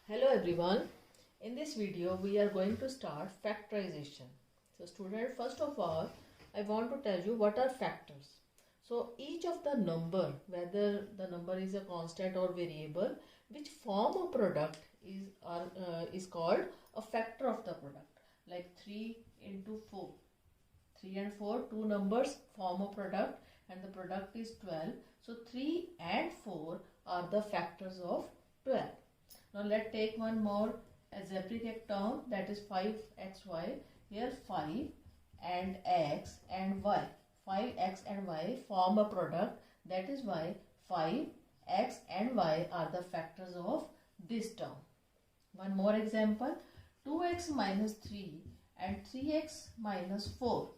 Hello everyone. In this video we are going to start factorization. So student, first of all I want to tell you what are factors. So each of the number, whether the number is a constant or variable, which form a product is called a factor of the product. Like 3 into 4. 3 and 4, two numbers form a product and the product is 12. So 3 and 4 are the factors of 12. Now let's take one more algebraic term, that is 5xy. Here 5 and x and y. 5x and y form a product. That is why 5x and y are the factors of this term. One more example, 2x minus 3 and 3x minus 4.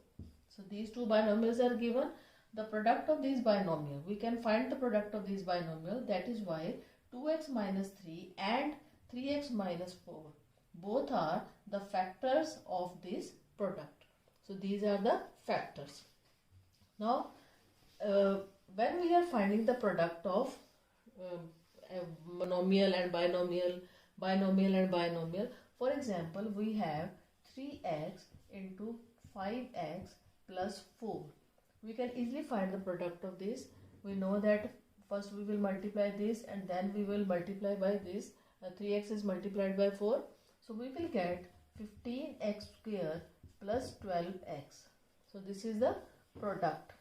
So these two binomials are given. The product of these binomial, we can find the product of these binomial. That is why 2x minus 3 and 3x minus 4 both are the factors of this product. So these are the factors. Now when we are finding the product of monomial and binomial, for example we have 3x into 5x plus 4. We can easily find the product of this. We know that first we will multiply this and then we will multiply by this. 3x is multiplied by 4. So we will get 15x square plus 12x. So this is the product.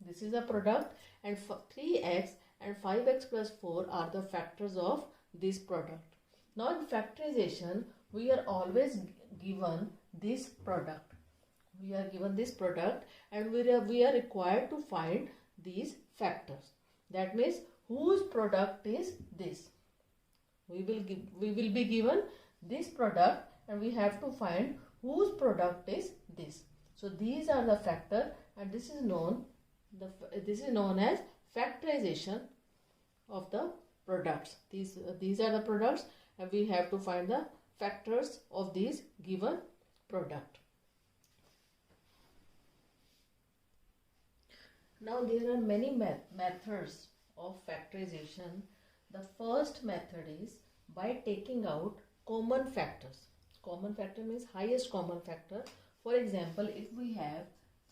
This is a product, and 3x and 5x plus 4 are the factors of this product. Now in factorization we are always given this product. We are given this product and we are required to find these factors. That means whose product is this? We will be given this product and we have to find whose product is this. So these are the factor, and this is known as factorization of the products. These are the products and we have to find the factors of this given product. Now there are many methods of factorization. The first method is by taking out common factors. Common factor means highest common factor. For example, if we have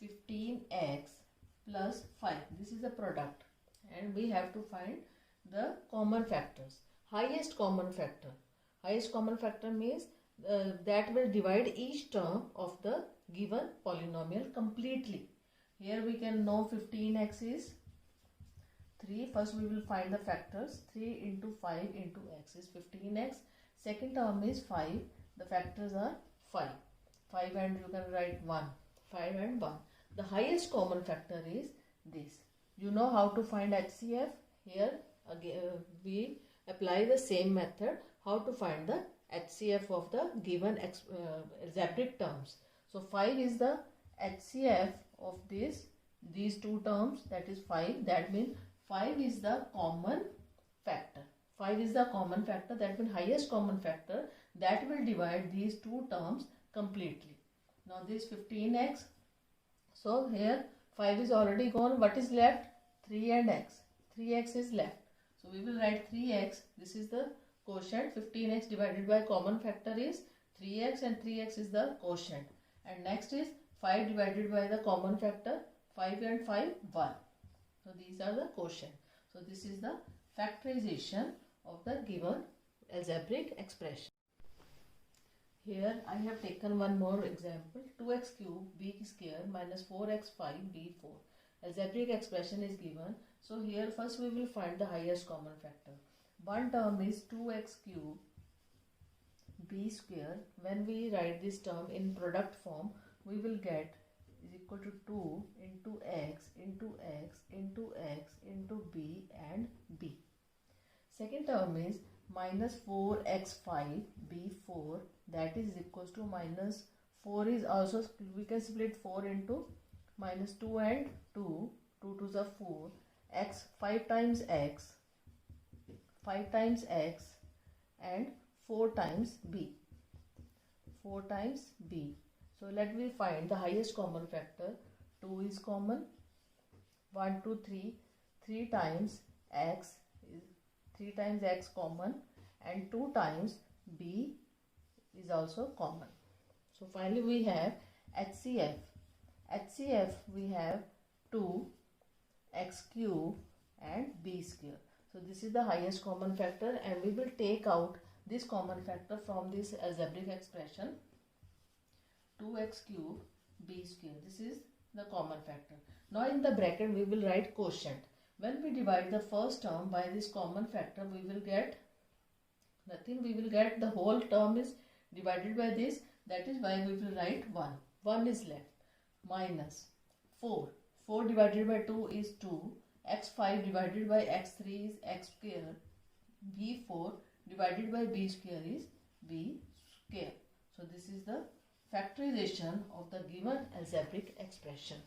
15x plus 5, this is a product and we have to find the common factors. Highest common factor. Highest common factor means that will divide each term of the given polynomial completely. Here we can know 15x is 3. First we will find the factors. 3 into 5 into x is 15x. Second term is 5. The factors are 5. 5 and you can write 1. 5 and 1. The highest common factor is this. You know how to find HCF? Here again we apply the same method. How to find the HCF of the given algebraic terms. So 5 is the HCF of these two terms, that is 5. That means 5 is the common factor. 5 is the common factor, that means highest common factor that will divide these two terms completely. Now this 15x. So here 5 is already gone. What is left? 3 and x. 3x is left. So we will write 3x. This is the quotient. 15x divided by common factor is 3x and 3x is the quotient. And next is 5 divided by the common factor. 5 and 5, 1. So these are the quotient. So this is the factorization of the given algebraic expression. Here I have taken one more example. 2x cube b square minus 4x5 b4. Algebraic expression is given. So here first we will find the highest common factor. One term is 2x cube b square. When we write this term in product form, we will get is equal to 2 into x into x into x into b and b. Second term is minus 4x5 b4, that is equals to minus 4 is also, we can split 4 into minus 2 and 2, 2 to the 4, x 5 times x and 4 times b. 4 times b. So let me find the highest common factor. 2 is common. 1, 2, 3. 3 times x is 3 times x common and 2 times B is also common. So finally we have HCF. HCF we have 2x cube and b square. So this is the highest common factor, and we will take out this common factor from this algebraic expression. 2x cube b square. This is the common factor. Now in the bracket we will write quotient. When we divide the first term by this common factor, we will get nothing. We will get the whole term is divided by this. That is why we will write 1. 1 is left. Minus 4. 4 divided by 2 is 2. x5 divided by x3 is x square. b4 divided by b square is b square. So this is the factorization of the given algebraic expression.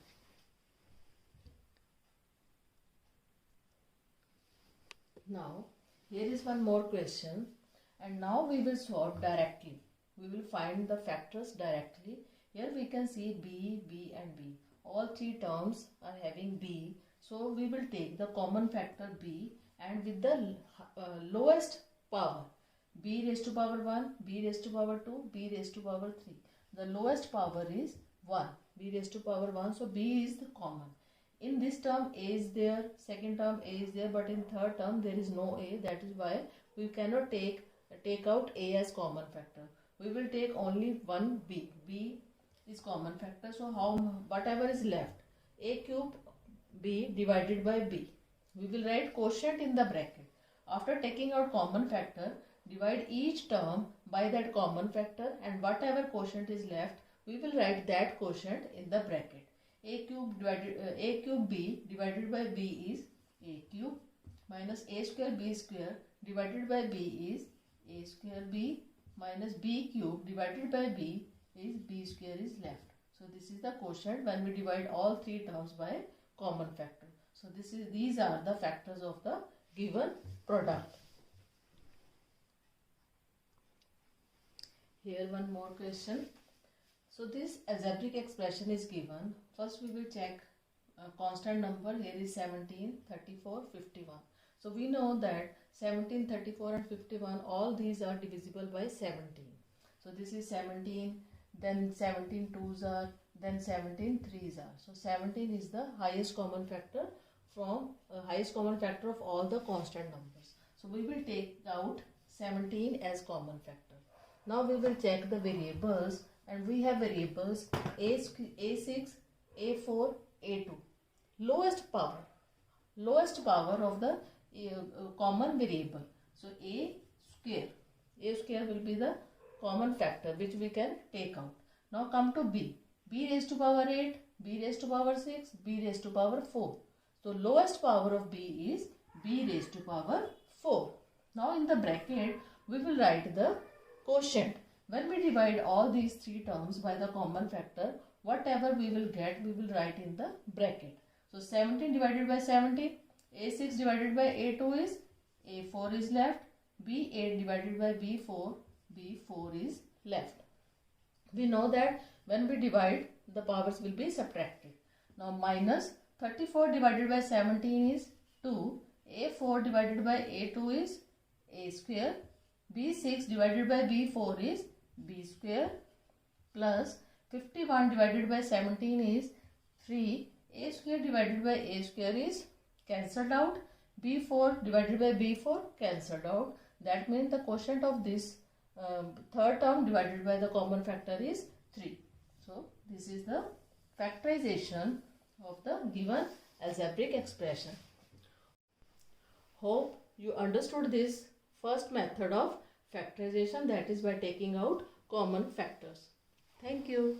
Now here is one more question, and now we will solve directly. We will find the factors directly. Here we can see b, b and b. All three terms are having b. So we will take the common factor b, and with the lowest power, b raised to power 1, b raised to power 2, b raised to power 3. The lowest power is 1, b raised to power 1. So b is the common. In this term a is there, second term a is there, but in third term there is no a. That is why we cannot take out a as common factor. We will take only one b. B is common factor. So whatever is left, a cube b divided by b. We will write quotient in the bracket. After taking out common factor, divide each term by that common factor, and whatever quotient is left, we will write that quotient in the bracket. A cube b divided by b is a cube, minus a square b square divided by b is a square b, minus b cube divided by b is b square is left. So this is the quotient when we divide all three terms by common factor. So these are the factors of the given product. Here one more question. So this algebraic expression is given. First we will check constant number. Here is 17, 34, 51. So we know that 17, 34 and 51, all these are divisible by 17. So this is 17, then 17 twos are, then 17 threes are. So 17 is the highest common factor of all the constant numbers. So we will take out 17 as common factor. Now we will check the variables, and we have variables a6, a4, a2. Lowest power of the common variable. So a square will be the common factor which we can take out. Now come to b raised to power 8, b raised to power 6, b raised to power 4. So lowest power of b is b raised to power 4. Now in the bracket we will write the quotient. When we divide all these three terms by the common factor, whatever we will get, we will write in the bracket. So 17 divided by 17, a6 divided by a2 is a4 is left, b8 divided by b4 is left. We know that when we divide, the powers will be subtracted. Now minus 34 divided by 17 is 2, a4 divided by a2 is a square, b6 divided by b4 is b square, plus 51 divided by 17 is 3, a square divided by a square is cancelled out, b4 divided by b4 cancelled out. That means the quotient of this third term divided by the common factor is 3. So this is the factorization of the given algebraic expression. Hope you understood this first method of factorization, that is by taking out common factors. Thank you.